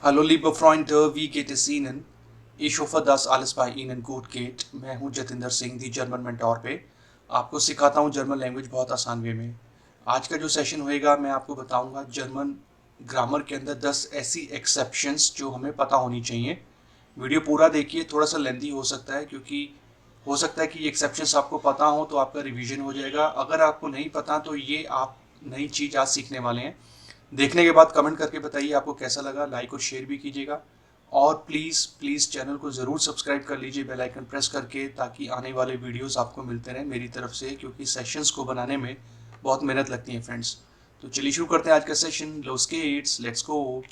Hallo liebe Freunde, wie geht es Ihnen? Ich hoffe, dass alles bei Ihnen gut geht। मैं हूं जतिंदर सिंह दी German mentor पे। आपको सिखाता हूं जर्मन लैंग्वेज बहुत आसान वे में। आज का जो सेशन होएगा मैं आपको बताऊंगा जर्मन ग्रामर के अंदर 10 ऐसी एक्सेप्शंस जो हमें पता होनी चाहिए। वीडियो पूरा देखिए, थोड़ा सा लेंथी हो सकता है क्योंकि हो सकता है कि ये एक्सेप्शंस आपको पता हो तो आपका रिवीजन हो जाएगा। अगर आपको नहीं पता तो ये आप नई चीज़ आज सीखने वाले हैं। देखने के बाद कमेंट करके बताइए आपको कैसा लगा, लाइक और शेयर भी कीजिएगा। और प्लीज़ प्लीज़ चैनल को ज़रूर सब्सक्राइब कर लीजिए बेल आइकन प्रेस करके, ताकि आने वाले वीडियोस आपको मिलते रहें मेरी तरफ से, क्योंकि सेशंस को बनाने में बहुत मेहनत लगती है फ्रेंड्स। तो चलिए शुरू करते हैं आज का सेशन। लोस गेट्स, लेट्स गो।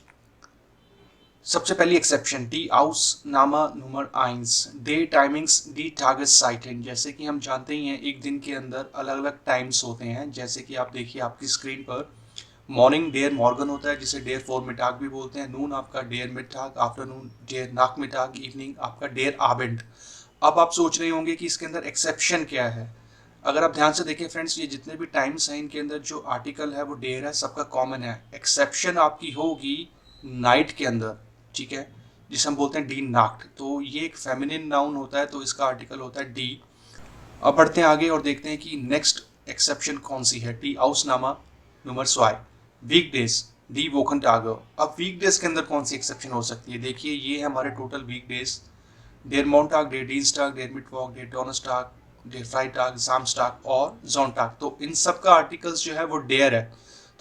सबसे पहली एक्सेप्शन डी आउस नामा नंबर आइंस डे टाइमिंग्स डी टागस साइटेन। जैसे कि हम जानते ही हैं एक दिन के अंदर अलग अलग टाइम्स होते हैं। जैसे कि आप देखिए आपकी स्क्रीन पर मॉर्निंग डेयर मॉर्गन होता है जिसे डेयर फॉर मिटाग भी बोलते हैं, नून आपका डेयर मिटाग, आफ्टरनून डेयर नाक मिटाग, इवनिंग आपका डेयर आबेंड। अब आप सोच रहे होंगे कि इसके अंदर एक्सेप्शन क्या है। अगर आप ध्यान से देखें फ्रेंड्स, ये जितने भी टाइम्स हैं इनके अंदर जो आर्टिकल है वो डेयर है, सबका कॉमन है। एक्सेप्शन आपकी होगी नाइट के अंदर, ठीक है, जिसे हम बोलते हैं डी नाक्ट। तो ये एक फेमिनिन नाउन होता है तो इसका आर्टिकल होता है डी। अब बढ़ते हैं आगे और देखते हैं कि नेक्स्ट एक्सेप्शन कौन सी है। डी आउस नामा नंबर स्वाई वीकडेज डी वोकन टागर। अब वीकडेज के अंदर कौन सी एक्सेप्शन हो सकती है। देखिए ये है हमारे टोटल वीकडेज, डेर मोन्टाग, डेर डीनस्टाग, डेर मिटवॉक, डेर डोनस्टाग, डेर फ्राइटाग, सामस्टाग और जोनटाग। तो इन सब का आर्टिकल्स जो है वो डेयर है।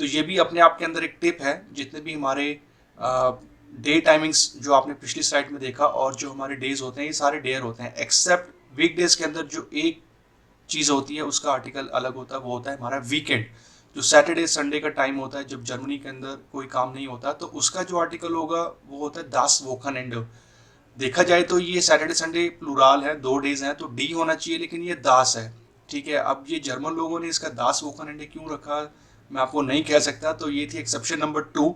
तो ये भी अपने आप के अंदर एक टिप है। जितने भी हमारे डे टाइमिंग्स जो आपने पिछली स्लाइड में देखा और जो हमारे डेज होते हैं ये सारे डेयर होते हैं, एक्सेप्ट वीकडेज के अंदर जो एक चीज़ होती है उसका आर्टिकल अलग होता है, वो होता है हमारा वीकेंड। जो सैटरडे संडे का टाइम होता है जब जर्मनी के अंदर कोई काम नहीं होता, तो उसका जो आर्टिकल होगा वो होता है दास वोखन एंड। देखा जाए तो ये सैटरडे संडे प्लूराल है, 2 डेज हैं तो डी होना चाहिए, लेकिन ये दास है, ठीक है। अब ये जर्मन लोगों ने इसका दास वोखन एंड क्यों रखा मैं आपको नहीं कह सकता। तो ये थी एक्सेप्शन नंबर 2।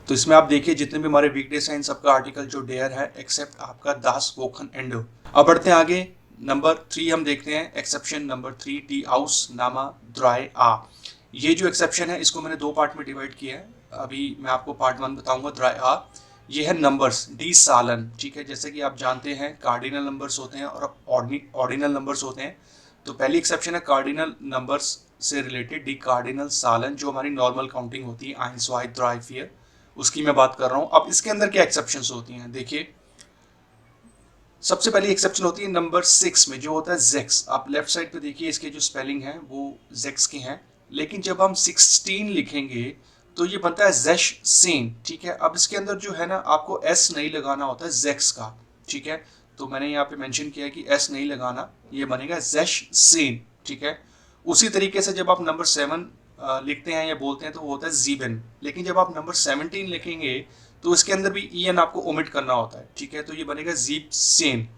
तो इसमें आप देखिए जितने भी हमारे वीकडेज हैं इन सबका आर्टिकल जो डेयर है एक्सेप्ट आपका दास वोखन एंड। अब बढ़ते हैं आगे। नंबर 3 हम देखते हैं। एक्सेप्शन नंबर 3 डी आउस नामा ड्राई आ। ये जो एक्सेप्शन है इसको मैंने 2 पार्ट में डिवाइड किया है। अभी मैं आपको पार्ट 1 बताऊंगा ड्राई आ। ये है नंबर्स डी सालन, ठीक है। जैसे कि आप जानते हैं कार्डिनल नंबर्स होते हैं और ऑर्डिनल नंबर्स होते हैं। तो पहली एक्सेप्शन है कार्डिनल नंबर्स से रिलेटेड डी कार्डिनल सालन, जो हमारी नॉर्मल काउंटिंग होती है आइंस वाई ड्राई फियर, उसकी मैं बात कर रहा हूँ। अब इसके अंदर क्या एक्सेप्शंस होती हैं देखिए। सबसे पहली एक्सेप्शन होती है नंबर 6 में जो होता है जेक्स। आप लेफ्ट साइड पे देखिए इसके जो स्पेलिंग है वो जेक्स के हैं, लेकिन जब हम 16 लिखेंगे तो ये बनता है जेश सेन, ठीक है। अब इसके अंदर जो है ना आपको एस नहीं लगाना होता है जेक्स का, ठीक है। तो मैंने यहाँ पे मेंशन किया कि एस नहीं लगाना, ये बनेगा जेश सेन, ठीक है। उसी तरीके से जब आप नंबर 7 लिखते हैं या बोलते हैं तो वो होता है जीबन, लेकिन जब आप नंबर 17 लिखेंगे तो इसके अंदर भी ई एन आपको ओमिट करना होता है, ठीक है। तो ये बनेगा जीप सेन।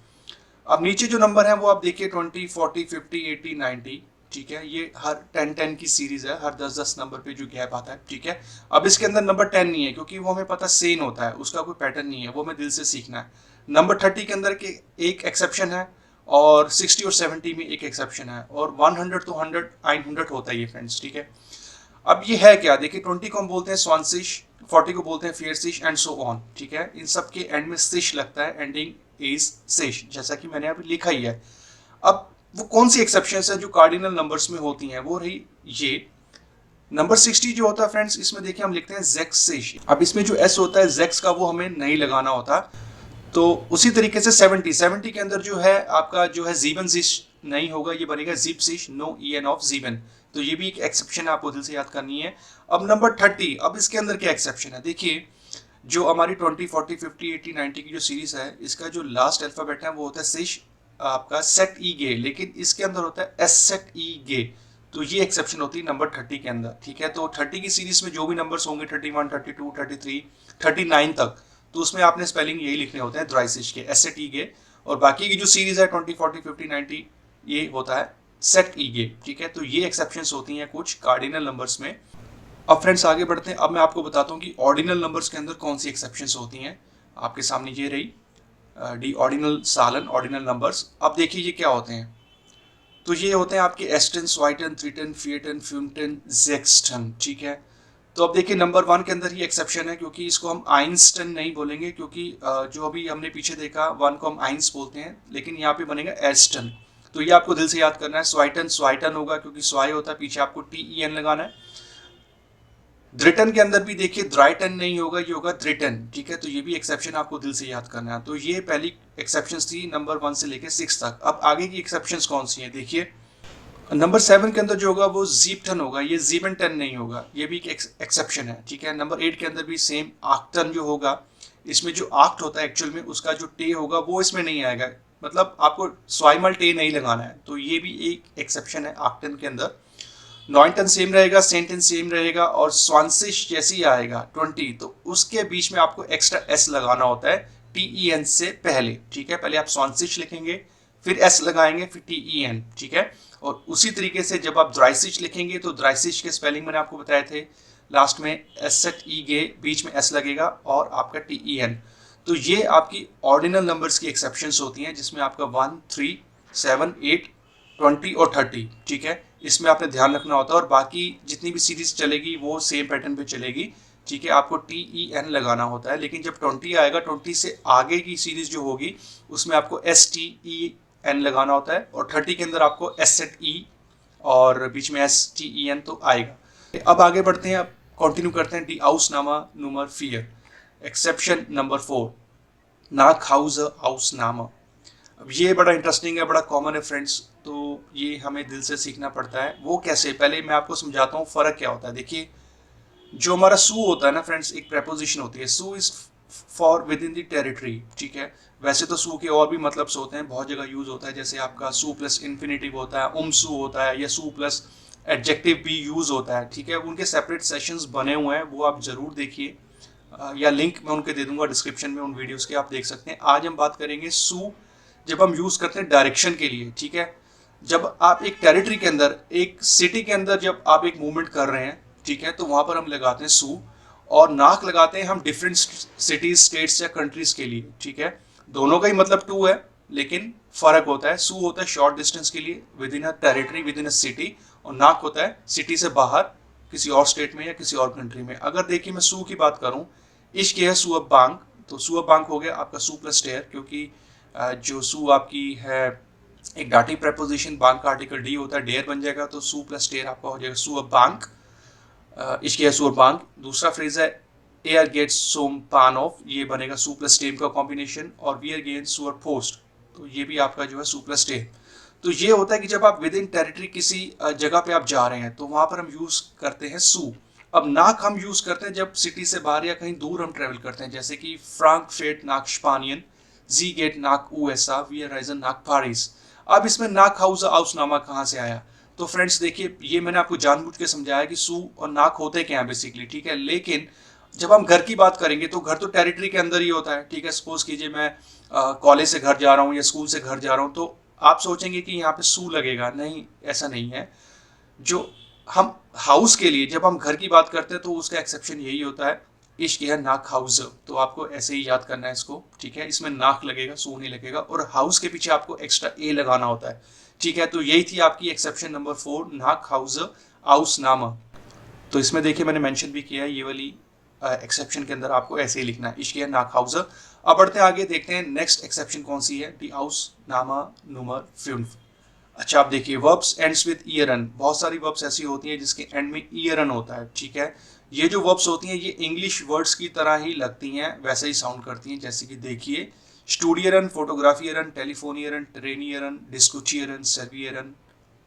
अब नीचे जो नंबर है वो आप देखिए 20, 40, 50, 80, 90, ठीक है। ये हर 10 की सीरीज है, हर 10 नंबर पे जो गैप आता है, ठीक है। अब इसके अंदर नंबर 10 नहीं है क्योंकि वो हमें पता सेन होता है, उसका कोई पैटर्न नहीं है, वो हमें दिल से सीखना है। नंबर 30 के अंदर के एक एक्सेप्शन है और 60 और 70 में एक एक्सेप्शन है, और 100 तो 100 100 होता है ये फ्रेंड्स, ठीक है। अब ये है क्या देखिए, 20 को हम बोलते हैं स्वानसिश, 40 को बोलते हैं फियरसिश एंड सो ऑन, ठीक है। इन सब के एंड में सिश लगता है, एंडिंग इज सिश, जैसा कि मैंने यहाँ पे लिखा ही है। अब वो कौन सी एक्सेप्शन है जो कार्डिनल नंबर्स में होती हैं, वो रही ये नंबर 60 जो होता है फ्रेंड्स, इसमें देखिए हम लिखते हैं जेक्स सिश। अब इसमें जो एस होता है जेक्स का वो हमें नहीं लगाना होता। तो उसी तरीके से 70 के अंदर जो है आपका जो है जीवन सिश नहीं होगा, ये बनेगा जीप सिश, नो ई एन ऑफ जीवन। तो ये भी एक एक्सेप्शन आपको दिल से याद करनी है। अब नंबर 30, अब इसके अंदर क्या एक्सेप्शन है देखिए। जो हमारी 20, 40, 50, 80, 90 की जो सीरीज है इसका जो लास्ट अल्फाबेट है वो होता है सिश आपका सेट ई गे, लेकिन इसके अंदर होता है एस सेट ई गे। तो ये एक्सेप्शन होती है नंबर 30 के अंदर, ठीक है। तो 30 की सीरीज में जो भी नंबर्स होंगे 31, 32, 33, 39 तक, तो उसमें आपने स्पेलिंग यही लिखने होते हैं ड्राइसिश के, एस सेट ई गे। और बाकी की जो सीरीज है 20, 40, 50, 90 ये होता है सेट ई गे, ठीक है। तो ये एक्सेप्शंस होती हैं कुछ कार्डिनल नंबर्स में। अब फ्रेंड्स आगे बढ़ते हैं। अब मैं आपको बताता हूँ कि ऑर्डिनल नंबर्स के अंदर कौन सी एक्सेप्शंस होती हैं। आपके सामने ये रही डी ऑर्डिनल सालन, ऑर्डिनल नंबर्स। अब देखिए ये क्या होते हैं। तो ये होते हैं आपके एस्टन, स्वाइटन, थ्रीटन, फिएटन, फ्यूमटन, जेक्सटन, ठीक है। तो अब देखिए नंबर 1 के अंदर ही एक्सेप्शन है, क्योंकि इसको हम आइंस्टाइन नहीं बोलेंगे, क्योंकि जो अभी हमने पीछे देखा 1 को हम आइंस बोलते हैं, लेकिन यहाँ पे बनेगा एस्टन। तो ये आपको दिल से याद करना है। स्वाइटन स्वाइटन होगा, क्योंकि स्वाई होता है, पीछे आपको TEN लगाना है। ड्रिटन के अंदर भी देखिए द्राइटन नहीं होगा, ये होगा द्रिटन, ठीक है। तो ये भी एक्सेप्शन आपको दिल से याद करना है। तो ये पहली एक्सेप्शन थी नंबर 1 से लेकर 6 तक। अब आगे की एक्सेप्शन कौन सी है देखिए। नंबर 7 के अंदर जो होगा वो जीप्टन होगा, ये जीबेंटन नहीं होगा, ये भी एक एक्सेप्शन है, ठीक है। नंबर 8 के अंदर भी सेम आक्टन जो होगा, इसमें जो आक्ट होता है एक्चुअल में उसका जो टे होगा वो इसमें नहीं आएगा, मतलब आपको स्वाइमल टे नहीं लगाना है। तो ये भी एक एक्सेप्शन है आक्टन के अंदर। नॉइटन सेम रहेगा, सेंटन सेम रहेगा, और स्वांसिश जैसे ही आएगा 20 तो उसके बीच में आपको एक्स्ट्रा एस लगाना होता है TEN से पहले, ठीक है। पहले आप स्वांसिश लिखेंगे, फिर एस लगाएंगे, फिर TEN, ठीक है। और उसी तरीके से जब आप द्राइसिश लिखेंगे तो द्राइसिश के स्पेलिंग मैंने आपको बताए थे, लास्ट में SET बीच में एस लगेगा और आपका TEN। तो ये आपकी ऑर्डिनल नंबर्स की एक्सेप्शंस होती हैं, जिसमें आपका 1, 3, 7, 8, 20 और 30, ठीक है। इसमें आपने ध्यान रखना होता है, और बाकी जितनी भी सीरीज चलेगी वो सेम पैटर्न पे चलेगी, ठीक है। आपको TEN लगाना होता है, लेकिन जब 20 आएगा, 20 से आगे की सीरीज जो होगी उसमें आपको STEN लगाना होता है, और 30 के अंदर आपको SET और बीच में STEN तो आएगा। अब आगे बढ़ते हैं, अब कंटिन्यू करते हैं। डी आउसनामा नुमर फियर। एक्सेप्शन नंबर 4, नाक हाउस आउसनामा। अब ये बड़ा इंटरेस्टिंग है, बड़ा कॉमन है फ्रेंड्स, तो ये हमें दिल से सीखना पड़ता है। वो कैसे, पहले मैं आपको समझाता हूँ फ़र्क क्या होता है। देखिए जो हमारा सू होता है ना फ्रेंड्स, एक प्रेपोजिशन होती है, सू is for with in the territory, ठीक है। वैसे तो सू के और भी मतलब होते हैं, बहुत जगह यूज होता है, जैसे आपका सू प्लस इन्फिनेटिव होता है, सू होता है, या सू प्लस एडजेक्टिव भी यूज होता है, ठीक है। उनके सेपरेट सेशंस बने हुए हैं, वो आप जरूर देखिए, या लिंक मैं उनके दे दूंगा डिस्क्रिप्शन में, उन वीडियोस के आप देख सकते हैं। आज हम बात करेंगे सू जब हम यूज करते हैं डायरेक्शन के लिए, ठीक है। जब आप एक टेरिटरी के अंदर, एक सिटी के अंदर जब आप एक मूवमेंट कर रहे हैं, ठीक है, तो वहां पर हम लगाते हैं सू, और नाक लगाते हैं हम डिफरेंट सिटीज, स्टेट्स या कंट्रीज के लिए, ठीक है। दोनों का ही मतलब टू है, लेकिन फर्क होता है। सू होता है शॉर्ट डिस्टेंस के लिए with in a territory, with in a city, और नाक होता है सिटी से बाहर किसी और स्टेट में या किसी और कंट्री में। अगर देखिए मैं सू की बात करूं, इश्क है सू अब बांग, तो सू अब बांग हो गया आपका सू प्लस टेयर, क्योंकि जो सू आपकी है एक डाटिव प्रेपोजिशन, बांग का आर्टिकल डी होता है, डेयर बन जाएगा, तो सू प्लस टेयर आपका हो जाएगा सू अब बांग। इश्क है सू अब बांग। दूसरा फ्रेज है एयर गेट्स सोम पान ऑफ, ये बनेगा सू प्लस टेम का कॉम्बिनेशन, और वी आर गेन सुअर पोस्ट, तो ये भी आपका जो है सू प्लस टेम। तो ये होता है कि जब आप विद इन टेरिटरी किसी जगह पे आप जा रहे हैं तो वहां पर हम यूज करते हैं सू। अब नाक हम यूज करते हैं जब सिटी से बाहर या कहीं दूर हम ट्रेवल करते हैं, जैसे कि फ्रैंकफर्ट नाक स्पानियन, जी गेट नाक यूएसए, वी आर राइजन नाक पारिस। अब इसमें नाक हाउस आउसनामा कहाँ से आया, तो फ्रेंड्स देखिए ये मैंने आपको जानबूझ के समझाया कि सू और नाक होते क्या है बेसिकली, ठीक है। लेकिन जब हम घर की बात करेंगे तो घर तो टेरिटरी के अंदर ही होता है, ठीक है। सपोज कीजिए मैं कॉलेज से घर जा रहा हूँ या स्कूल से घर जा रहा हूँ, तो आप सोचेंगे कि यहाँ पे सू लगेगा, नहीं, ऐसा नहीं है। जो हम हाउस के लिए जब हम घर की बात करते हैं तो उसका एक्सेप्शन यही होता है, इश्क है नाक हाउस, तो आपको ऐसे ही याद करना है इसको, ठीक है। इसमें नाक लगेगा, सू नहीं लगेगा, और हाउस के पीछे आपको एक्स्ट्रा ए लगाना होता है, ठीक है। तो यही थी आपकी एक्सेप्शन नंबर 4, नाक हाउस आउसनामा। तो इसमें देखिए मैंने मेंशन भी किया है, ये वाली एक्सेप्शन के अंदर आपको ऐसे ही लिखना है, इश्क है नाक हाउस। अब बढ़ते हैं आगे, देखते हैं नेक्स्ट एक्सेप्शन कौन सी है, डी आउसनामा नुमर फ्यूनफ। अच्छा आप देखिए वर्ब्स एंड्स विद ईयरन, बहुत सारी वर्ब्स ऐसी होती हैं जिसके एंड में ईयरन होता है, ठीक है। ये जो वर्ब्स होती हैं ये इंग्लिश वर्ड्स की तरह ही लगती हैं, वैसे ही साउंड करती हैं, जैसे कि देखिए स्टूडियरन, फोटोग्राफियरन, टेलीफोनियरन, ट्रेनियरन, डिस्कुचियरन, सर्वियरन,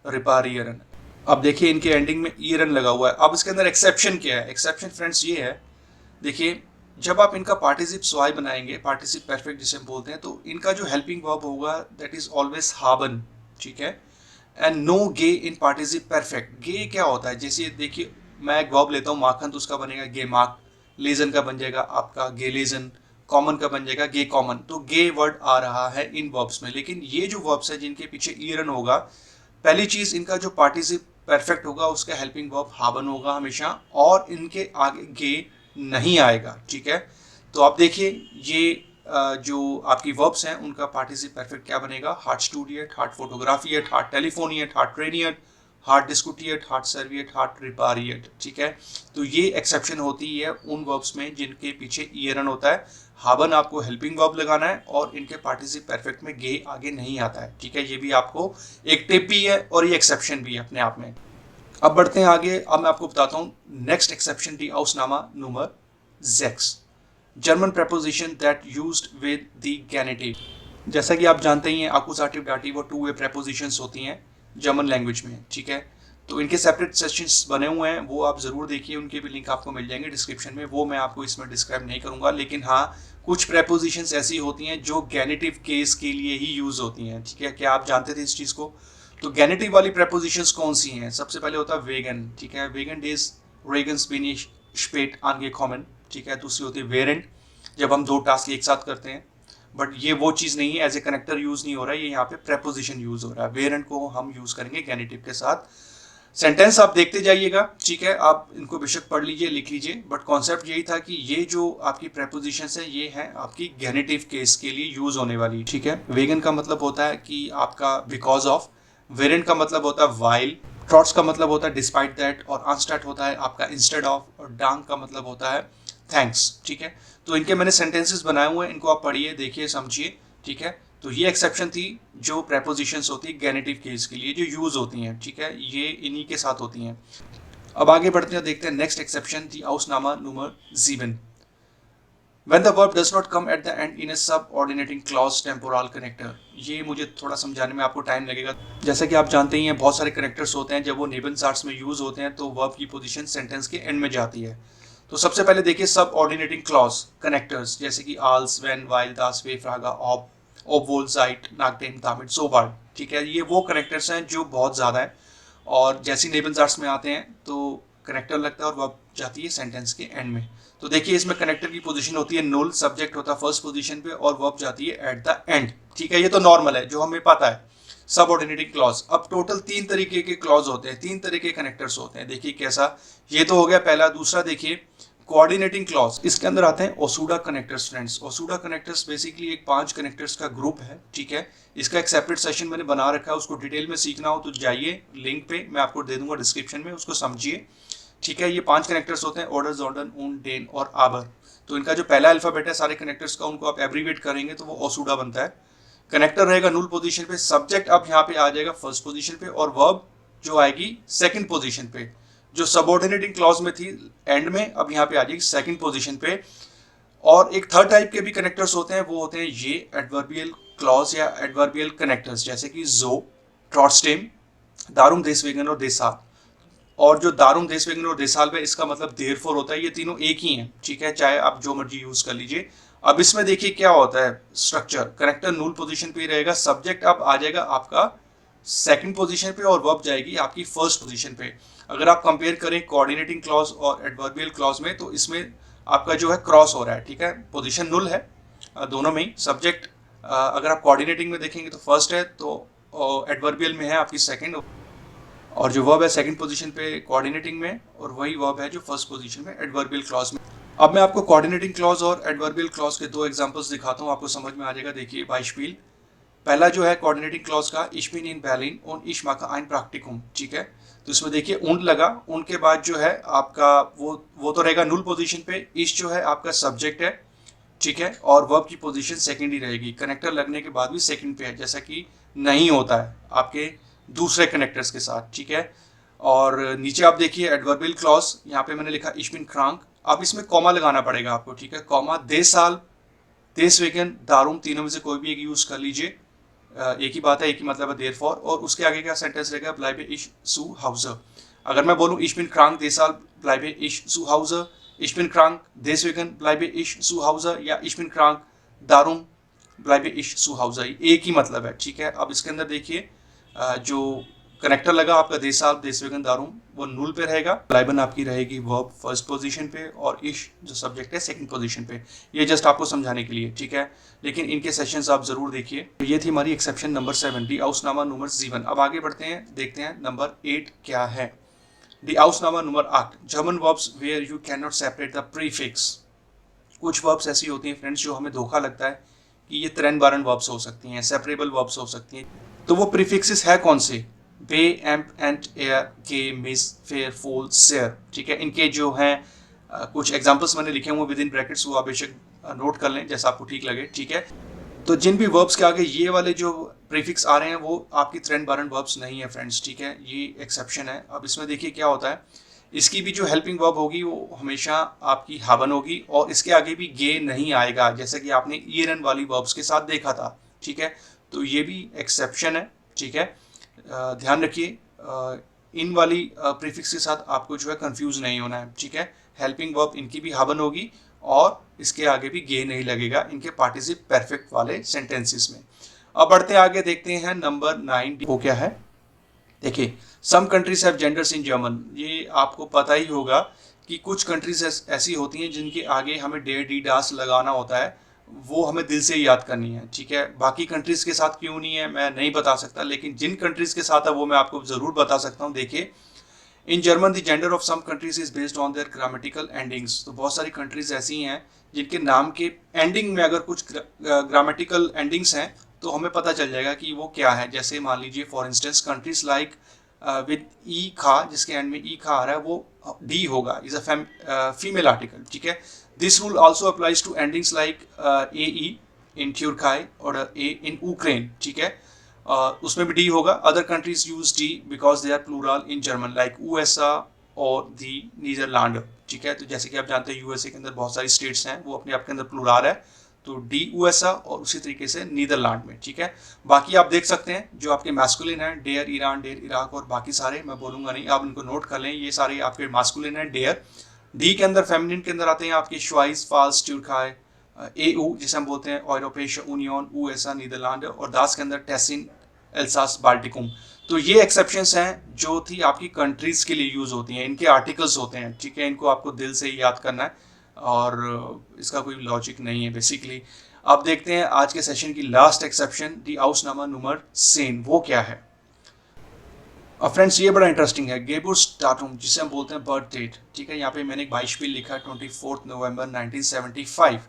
रिपारियरन। अब देखिए इनके एंडिंग में ईयरन लगा हुआ है। अब इसके अंदर एक्सेप्शन क्या है, एक्सेप्शन फ्रेंड्स ये है, देखिए जब आप इनका पार्टिसिप स्वाई बनाएंगे, पार्टिसिप परफेक्ट जिसे हम बोलते हैं, तो इनका जो हेल्पिंग वर्ब होगा दैट इज ऑलवेज हाबन, ठीक है। एंड नो गे इन पार्टिसिप परफेक्ट। गे क्या होता है, जैसे देखिए मैं एक वर्ब लेता हूँ माखन, तो उसका बनेगा गे मार्क, लेजन का बन जाएगा आपका गे लेजन, कॉमन का बन जाएगा गे कॉमन। तो गे वर्ड आ रहा है इन वर्ब्स में, लेकिन ये जो वर्ब्स है जिनके पीछे ईरन होगा, पहली चीज इनका जो पार्टिसिप परफेक्ट होगा उसका हेल्पिंग वर्ब हाबन होगा हमेशा, और इनके आगे गे नहीं आएगा, ठीक है। तो आप देखिए ये जो आपकी वर्ब्स हैं उनका पार्टिसिप परफेक्ट क्या बनेगा, हार्ट स्टूडियट, हार्ट फोटोग्राफियट, हार्ट टेलीफोनियट, हार्ट ट्रेनियट, hart diskutiert, hart serviert, hart repariert, ठीक है। तो ये एक्सेप्शन होती है उन वर्ब्स में जिनके पीछे ईयरन होता है। हाबन आपको हेल्पिंग वर्ब लगाना है और इनके पार्टिसिप परफेक्ट में गे आगे नहीं आता है, ठीक है। ये भी आपको एक टिप भी है और ये एक्सेप्शन भी है अपने आप में। अब बढ़ते हैं आगे। अब मैं आपको बताता हूँ next exception the Ausnahme Nummer 6, German preposition that used with the genitive। जैसा कि आप जानते ही हैं accusative dative वो टू वे prepositions होती हैं जर्मन लैंग्वेज में, ठीक है। तो इनके सेपरेट सेशंस बने हुए हैं, वो आप जरूर देखिए, उनके भी लिंक आपको मिल जाएंगे डिस्क्रिप्शन में, वो मैं आपको इसमें डिस्क्राइब नहीं करूंगा। लेकिन हाँ, कुछ prepositions ऐसी होती हैं जो गैनिटिव केस के लिए ही यूज होती हैं, ठीक है। क्या आप जानते थे इस चीज को? तो गैनिटिव वाली prepositions कौन सी हैं? सबसे पहले होता है वेगन, ठीक है। वेगन डेज रेगन्स bin ich spät angekommen, ठीक है। दूसरी होती है वेरेंट, जब हम दो टास्क एक साथ करते हैं। बट ये वो चीज नहीं है, एज ए कनेक्टर यूज नहीं हो रहा है, ये यहाँ पे प्रेपोजिशन यूज हो रहा है। वेरेंट को हम यूज करेंगे गैनिटिव के साथ। सेंटेंस आप देखते जाइएगा, ठीक है। आप इनको बेशक पढ़ लीजिए, लिख लीजिए, बट कॉन्सेप्ट यही था कि ये जो आपकी प्रेपोजिशंस है ये है आपकी गैनिटिव केस के लिए यूज होने वाली, ठीक है। वेगन का मतलब होता है कि आपका बिकॉज ऑफ, वेरेंट का मतलब होता है वाइल, ट्रॉट्स का मतलब होता है डिस्पाइट दैट, और अनस्टार्ट होता है आपका इंस्टेड ऑफ, और डांग का मतलब होता है थैंक्स, ठीक है। तो इनके मैंने सेंटेंसेस बनाए हुए हैं, इनको आप पढ़िए, देखिए, समझिए, ठीक है। तो ये एक्सेप्शन थी जो प्रेपोजिशंस होती है गैनिटिव केस के लिए जो यूज होती हैं, ठीक है। ये इन्हीं के साथ होती हैं। अब आगे बढ़ते हैं, देखते हैं नेक्स्ट एक्सेप्शन थी Ausnahme Nummer 7, when the verb does not come at the end in a subordinating clause temporal connector। ये मुझे थोड़ा समझाने में आपको टाइम लगेगा। जैसा कि आप जानते ही हैं बहुत सारे कनेक्टर्स होते हैं, जब वो नेबनसार्ट्स में यूज होते हैं तो वर्ब की पोजीशन सेंटेंस के एंड में जाती है। तो सबसे पहले देखिए सबऑर्डिनेटिंग क्लॉज कनेक्टर्स, जैसे कि आल्स, व्हेन, वाइल, दास, वे, फ्रागा, ऑब, ओबवोल, साइट, नागडेम, दामिट, सोबार्ड, ठीक है। ये वो कनेक्टर्स हैं जो बहुत ज़्यादा है, और जैसे नेबनसार्ट्स में आते हैं तो कनेक्टर लगता है और वर्ब जाती है सेंटेंस के एंड में। तो देखिए इसमें कनेक्टर की पोजीशन होती है नुल, सब्जेक्ट होता है फर्स्ट पोजीशन पे और वर्ब जाती है एट द एंड, ठीक है। ये तो नॉर्मल है जो हमें पता है। सबऑर्डिनेटिंग क्लॉज, अब टोटल 3 तरीके के क्लॉज होते हैं, 3 तरह के कनेक्टर्स होते हैं। देखिए कैसा, ये तो हो गया पहला। दूसरा देखिए कोऑर्डिनेटिंग क्लॉज, इसके अंदर आते हैं ओसुडा कनेक्टर्स फ्रेंड्स। ओसुडा कनेक्टर्स बेसिकली एक 5 कनेक्टर्स का ग्रुप है, ठीक है। इसका एक सेपरेट सेशन मैंने बना रखा है, उसको डिटेल में सीखना हो तो जाइए लिंक पे, मैं आपको दे दूंगा डिस्क्रिप्शन में, उसको समझिए, ठीक है। ये 5 कनेक्टर्स होते हैं, ऑर्डर, जॉर्डन, ऊन, डेन और आबर। तो इनका जो पहला अल्फाबेट है सारे कनेक्टर्स का, उनको आप एब्रीवेट करेंगे तो वो ओसुडा बनता है। कनेक्टर रहेगा नुल पोजीशन पे, सब्जेक्ट अब यहाँ पे आ जाएगा फर्स्ट पोजीशन पे, और वर्ब जो आएगी सेकंड पोजीशन पे। जो सबऑर्डिनेटिंग क्लॉज में थी एंड में, अब यहाँ पे आ जाएगी सेकंड पोजीशन पे। और एक थर्ड टाइप के भी कनेक्टर्स होते हैं, वो होते हैं ये एडवर्बियल क्लॉज या एडवर्बियल कनेक्टर्स, जैसे कि जो, ट्रॉट्स्टेम, दारुम, देसवेगन और देसाल। और जो दारुम, देसवेगन और देसाल है, इसका मतलब देयरफॉर होता है। ये तीनों एक ही हैं, ठीक है, चाहे आप जो मर्जी यूज कर लीजिए। अब इसमें देखिए क्या होता है स्ट्रक्चर, कनेक्टर नुल पोजीशन पे रहेगा, सब्जेक्ट अब आ जाएगा आपका सेकंड पोजीशन पे और वर्ब जाएगी आपकी फर्स्ट पोजीशन पे। अगर आप कंपेयर करें कोऑर्डिनेटिंग क्लॉज और एडवर्बियल क्लॉज में, तो इसमें आपका जो है क्रॉस हो रहा है, ठीक है। पोजीशन नुल है दोनों में ही। सब्जेक्ट अगर आप कोऑर्डिनेटिंग में देखेंगे तो फर्स्ट है, तो एडवर्बियल में है आपकी सेकंड, और जो वर्ब है सेकंड पोजीशन पे कोऑर्डिनेटिंग में, और वही वर्ब है जो फर्स्ट पोजीशन में एडवर्बियल क्लॉज में। अब मैं आपको कोऑर्डिनेटिंग क्लॉज और एडवर्बियल क्लॉज के 2 एग्जांपल्स दिखाता हूँ, आपको समझ में आ जाएगा। देखिए बाइशपील, पहला जो है कोऑर्डिनेटिंग क्लॉज का, ich bin in Berlin und ich mache ein Praktikum, ठीक है। तो इसमें देखिए उन लगा, उनके बाद जो है आपका वो तो रहेगा नुल पोजीशन पे। इश जो है आपका सब्जेक्ट है, ठीक है, और वर्ब की पोजीशन सेकंड ही रहेगी, कनेक्टर लगने के बाद भी सेकंड पे है, जैसा कि नहीं होता है आपके दूसरे कनेक्टर्स के साथ, ठीक है। और नीचे आप देखिए एडवर्बियल क्लॉज, यहाँ पे मैंने लिखा ich bin krank, अब इसमें कॉमा लगाना पड़ेगा आपको, ठीक है। कॉमा, देसाल, देसवेगन, दारुम, तीनों में से कोई भी एक यूज कर लीजिए, एक ही बात है, एक ही मतलब है देयरफॉर। और उसके आगे का सेंटेंस रहेगा ब्लाइबे इश zu Hause। अगर मैं बोलूँ ich bin krank deshalb bleibe ich zu Hause, ich bin krank deswegen bleibe ich zu Hause, या ich bin krank darum bleibe ich zu Hause, एक ही मतलब है, ठीक है। अब इसके अंदर देखिए जो कनेक्टर लगा आपका देसाल, देसवेगन, दारुम, वो नुल पे रहेगा, ब्लाइबन आपकी रहेगी वर्ब फर्स्ट पोजीशन पे, और इश जो सब्जेक्ट है सेकंड पोजीशन पे। ये जस्ट आपको समझाने के लिए, ठीक है, लेकिन इनके सेशंस आप जरूर देखिए। तो ये थी हमारी एक्सेप्शन नंबर 7, दी Ausnahme Nummer 7। अब आगे बढ़ते हैं, देखते हैं नंबर 8 क्या है। दी Ausnahme Nummer 8, German verbs where you can not separate the prefix. कुछ वर्ब्स ऐसी होती हैं फ्रेंड्स जो हमें धोखा लगता है कि ये त्रेन बारन वर्ब्स हो सकती हैं, सेपरेबल वर्ब्स हो सकती हैं। तो वो प्रीफिक्सेस है कौन से? बे एम्प एंड एयर के मिस फेयर फोल सेयर, ठीक है। इनके जो हैं कुछ एग्जाम्पल्स मैंने लिखे हुए विद इन ब्रैकेट्स, वो आप बेशक नोट कर लें जैसा आपको ठीक लगे, ठीक है। तो जिन भी वर्ब्स के आगे ये वाले जो प्रीफिक्स आ रहे हैं वो आपकी त्रेन बारन वर्ब्स नहीं है फ्रेंड्स, ठीक है, ये एक्सेप्शन है। अब इसमें देखिए क्या होता है, इसकी भी जो हेल्पिंग वर्ब होगी वो हमेशा आपकी हावन होगी और इसके आगे भी गे नहीं आएगा, जैसे कि आपने ईरन वाली वर्ब्स के साथ देखा था, ठीक है। तो ये भी एक्सेप्शन है, ठीक है। ध्यान रखिए इन वाली प्रीफिक्स के साथ आपको जो है कंफ्यूज नहीं होना है, ठीक है। हेल्पिंग वर्ब इनकी भी हावन होगी और इसके आगे भी गे नहीं लगेगा इनके पार्टिसिप परफेक्ट वाले सेंटेंसेस में। अब बढ़ते हैं आगे, देखते हैं नंबर 9 वो क्या है। देखिए some countries have genders in German, ये आपको पता ही होगा कि कुछ कंट्रीज ऐसी होती हैं जिनके आगे हमें डेर डी डास लगाना होता है, वो हमें दिल से याद करनी है, ठीक है। बाकी कंट्रीज के साथ क्यों नहीं है मैं नहीं बता सकता, लेकिन जिन कंट्रीज के साथ है वो मैं आपको जरूर बता सकता हूँ। देखिए in German the gender of some countries is based on their grammatical endings, तो बहुत सारी कंट्रीज ऐसी हैं जिनके नाम के एंडिंग में अगर कुछ ग्रामेटिकल एंडिंग्स हैं तो हमें पता चल जाएगा कि वो क्या है। जैसे मान लीजिए for instance countries like with E खा, जिसके एंड में ई खा आ रहा है वो डी होगा, इज अ फीमेल आर्टिकल, ठीक है। This rule also applies to endings like A E in ट्यूरकाई और ए इन यूक्रेन, ठीक है। उसमें भी डी होगा। अदर कंट्रीज यूज डी because they are plural in German like USA और दी नीदरलैंड, ठीक है। तो जैसे कि आप जानते हैं यूएसए के अंदर बहुत सारी स्टेट्स हैं, वो अपने आप के अंदर प्लूरल है, तो डी यूएसए और उसी तरीके से नीदरलैंड में, ठीक है। बाकी आप देख सकते हैं जो आपके मैस्कुलिन है डेयर ईरान, डेयर इराक और बाकी सारे मैं बोलूंगा नहीं, आप इनको नोट कर लें, ये सारे आपके मैस्कुलिन है डेयर। डी के अंदर फेमिनिन के अंदर आते हैं आपके श्वाइस, फाल्स, ट्यूरकाई, एयू जिसे हम बोलते हैं यूरोपेशिया यूनियन, यूएसए, नीदरलैंड और दास के अंदर टेसिन, एल्सास, बाल्टिकुम। तो ये एक्सेप्शंस हैं जो थी आपकी कंट्रीज के लिए यूज होती हैं, इनके आर्टिकल्स होते हैं, ठीक है। इनको आपको दिल से ही याद करना है और इसका कोई लॉजिक नहीं है बेसिकली। अब देखते हैं आज के सेशन की लास्ट एक्सेप्शन, दी आउसनामा नंबर सेन, वो क्या है। अब फ्रेंड्स ये बड़ा इंटरेस्टिंग है, गेबुर्सटाटुम जिसे हम बोलते हैं बर्थ डेट, ठीक है। यहाँ पे मैंने एक बाइशपील लिखा है 24 नवंबर 1975।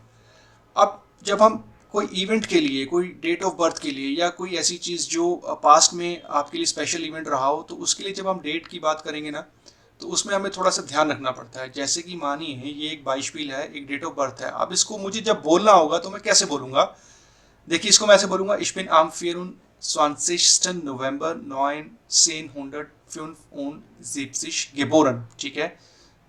अब जब हम कोई इवेंट के लिए, कोई डेट ऑफ बर्थ के लिए या कोई ऐसी चीज़ जो पास्ट में आपके लिए स्पेशल इवेंट रहा हो, तो उसके लिए जब हम डेट की बात करेंगे ना तो उसमें हमें थोड़ा सा ध्यान रखना पड़ता है। जैसे कि मानिए ये एक बाइशपील है, एक डेट ऑफ बर्थ है, अब इसको मुझे जब बोलना होगा तो मैं कैसे बोलूँगा। देखिए इसको मैं ऐसे बोलूँगा, ich bin am 24. November 1975 geboren, ठीक है।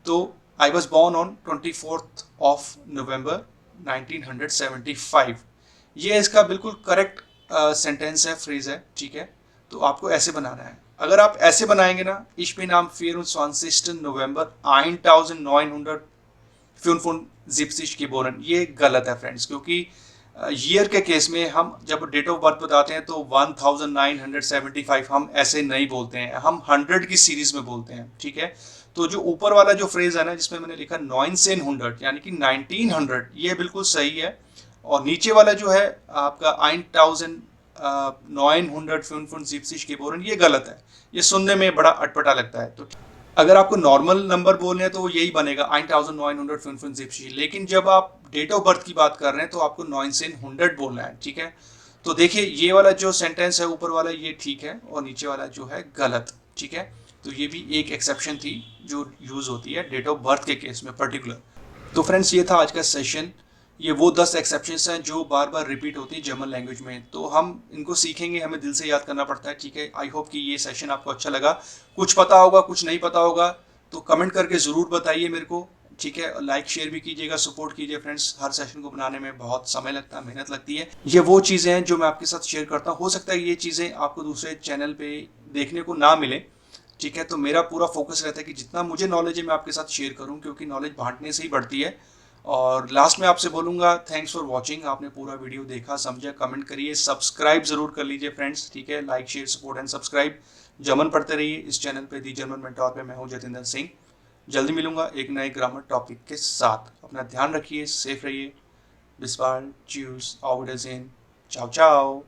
तो I was born on 24th of November 1975, ये इसका बिल्कुल करेक्ट सेंटेंस है, फ्रेज है, ठीक है। तो आपको ऐसे बनाना है। अगर आप ऐसे बनाएंगे ना, ich bin am 24. November 1975 geboren, ये गलत है फ्रेंड्स, क्योंकि ईयर के केस में हम जब डेट ऑफ बर्थ बताते हैं तो 1975 हम ऐसे नहीं बोलते हैं, हम 100 की सीरीज में बोलते हैं, ठीक है। तो जो ऊपर वाला जो फ्रेज है ना जिसमें मैंने लिखा 1900 यानी कि 1900, ये बिल्कुल सही है। और नीचे वाला जो है आपका 1975 geboren, ये गलत है, ये सुनने में बड़ा अटपटा लगता है। तो अगर आपको नॉर्मल नंबर बोलने हैं तो वो यही बनेगा 1975, लेकिन जब आप डेट ऑफ बर्थ की बात कर रहे हैं तो आपको 1900 बोलना है, ठीक है। तो देखिए ये वाला जो सेंटेंस है ऊपर वाला ये ठीक है और नीचे वाला जो है गलत, ठीक है। तो ये भी एक एक्सेप्शन थी जो यूज होती है डेट ऑफ बर्थ के केस में पर्टिकुलर। तो फ्रेंड्स ये था आज का सेशन, ये वो 10 एक्सेप्शंस हैं जो बार बार रिपीट होती है जर्मन लैंग्वेज में, तो हम इनको सीखेंगे, हमें दिल से याद करना पड़ता है, ठीक है। आई होप कि ये सेशन आपको अच्छा लगा, कुछ पता होगा कुछ नहीं पता होगा तो कमेंट करके ज़रूर बताइए मेरे को, ठीक है। लाइक शेयर भी कीजिएगा, सपोर्ट कीजिए फ्रेंड्स, हर सेशन को बनाने में बहुत समय लगता है, मेहनत लगती है। ये वो चीज़ें हैं जो मैं आपके साथ शेयर करता हूँ, हो सकता है ये चीज़ें आपको दूसरे चैनल पे देखने को ना मिले, ठीक है। तो मेरा पूरा फोकस रहता है कि जितना मुझे नॉलेज है मैं आपके साथ शेयर करूँ, क्योंकि नॉलेज बांटने से ही बढ़ती है। और लास्ट में आपसे बोलूँगा थैंक्स फॉर वॉचिंग, आपने पूरा वीडियो देखा समझा, कमेंट करिए, सब्सक्राइब जरूर कर लीजिए फ्रेंड्स, ठीक है। Like share support and subscribe, German पढ़ते रहिए इस चैनल पे, दी जर्मन मेंटोर पे। मैं हूँ जतिंदर सिंह, जल्दी मिलूंगा एक नए ग्रामर टॉपिक के साथ। अपना ध्यान रखिए, सेफ रहिए, बिस्बाल, च्यूस, ऑफ विडरसेन, चाओ चाओ।